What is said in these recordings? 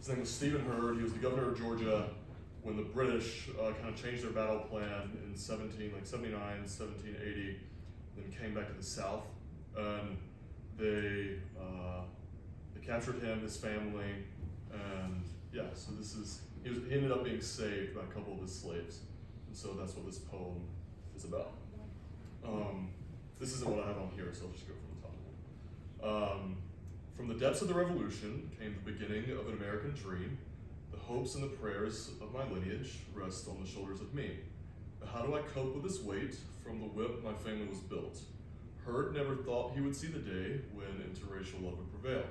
His name was Stephen Hurd. He was the governor of Georgia when the British kind of changed their battle plan in 79, 1780, then came back to the South. And they captured him, his family, and yeah, so he ended up being saved by a couple of his slaves. And so that's what this poem is about. This isn't what I have on here, so I'll just go from the top. From the depths of the Revolution came the beginning of an American dream. The hopes and the prayers of my lineage rest on the shoulders of me. But how do I cope with this weight? From the whip my family was built. Hurd never thought he would see the day when interracial love would prevail.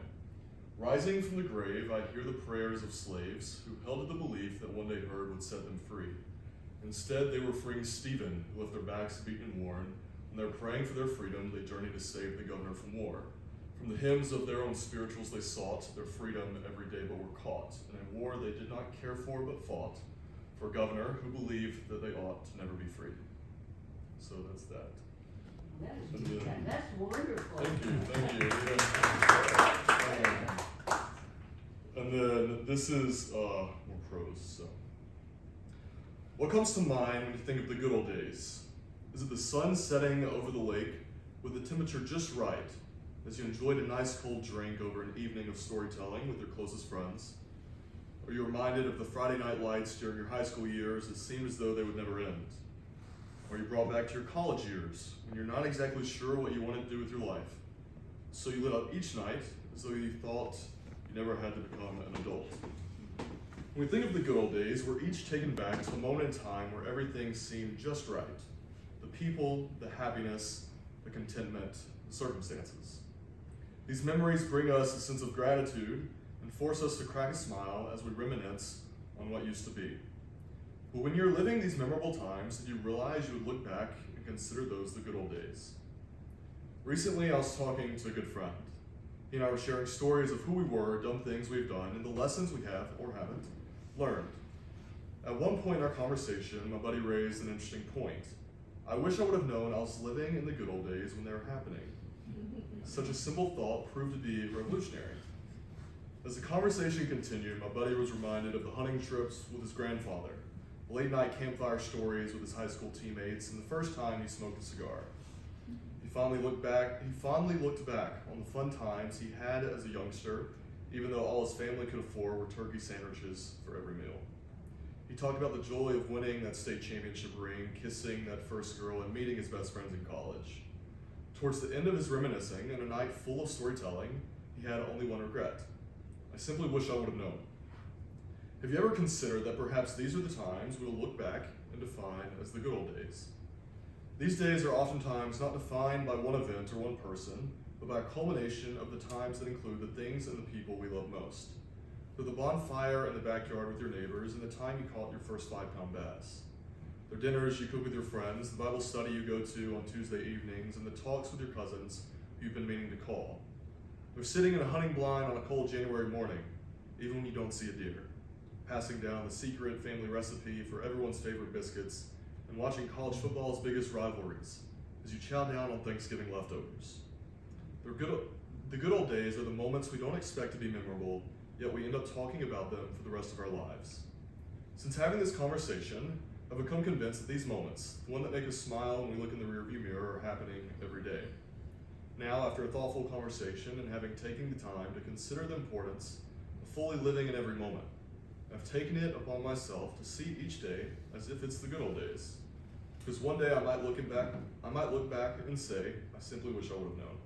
Rising from the grave, I hear the prayers of slaves who held to the belief that one day Hurd would set them free. Instead, they were freeing Stephen, who left their backs beaten and worn. When they were praying for their freedom, they journeyed to save the governor from war. From the hymns of their own spirituals they sought their freedom every day but were caught. In a war they did not care for but fought, for a governor who believed that they ought to never be free. So that's that. That's wonderful. Thank you. And then this is more prose. So, what comes to mind when you think of the good old days? Is it the sun setting over the lake with the temperature just right as you enjoyed a nice cold drink over an evening of storytelling with your closest friends? Are you reminded of the Friday night lights during your high school years that seemed as though they would never end? Are you brought back to your college years when you're not exactly sure what you want to do with your life? So you lit up each night as though you thought you never had to become an adult. When we think of the good old days, we're each taken back to a moment in time where everything seemed just right. The people, the happiness, the contentment, the circumstances. These memories bring us a sense of gratitude and force us to crack a smile as we reminisce on what used to be. But when you're living these memorable times, did you realize you would look back and consider those the good old days? Recently, I was talking to a good friend. He and I were sharing stories of who we were, dumb things we've done, and the lessons we have, or haven't, learned. At one point in our conversation, my buddy raised an interesting point. I wish I would have known I was living in the good old days when they were happening. Such a simple thought proved to be revolutionary. As the conversation continued, my buddy was reminded of the hunting trips with his grandfather, late night campfire stories with his high school teammates, and the first time he smoked a cigar. He fondly looked back on the fun times he had as a youngster, even though all his family could afford were turkey sandwiches for every meal. He talked about the joy of winning that state championship ring, kissing that first girl, and meeting his best friends in college. Towards the end of his reminiscing, and a night full of storytelling, he had only one regret. I simply wish I would have known. Have you ever considered that perhaps these are the times we will look back and define as the good old days? These days are oftentimes not defined by one event or one person, but by a culmination of the times that include the things and the people we love most. They're the bonfire in the backyard with your neighbors and the time you caught your first 5-pound bass. They're dinners you cook with your friends, the Bible study you go to on Tuesday evenings, and the talks with your cousins you've been meaning to call. They're sitting in a hunting blind on a cold January morning, even when you don't see a deer, passing down the secret family recipe for everyone's favorite biscuits, and watching college football's biggest rivalries as you chow down on Thanksgiving leftovers. The good old days are the moments we don't expect to be memorable, yet we end up talking about them for the rest of our lives. Since having this conversation, I've become convinced that these moments, the one that make us smile when we look in the rearview mirror, are happening every day. Now, after a thoughtful conversation and having taken the time to consider the importance of fully living in every moment, I've taken it upon myself to see each day as if it's the good old days. Because one day I might look back and say, I simply wish I would have known.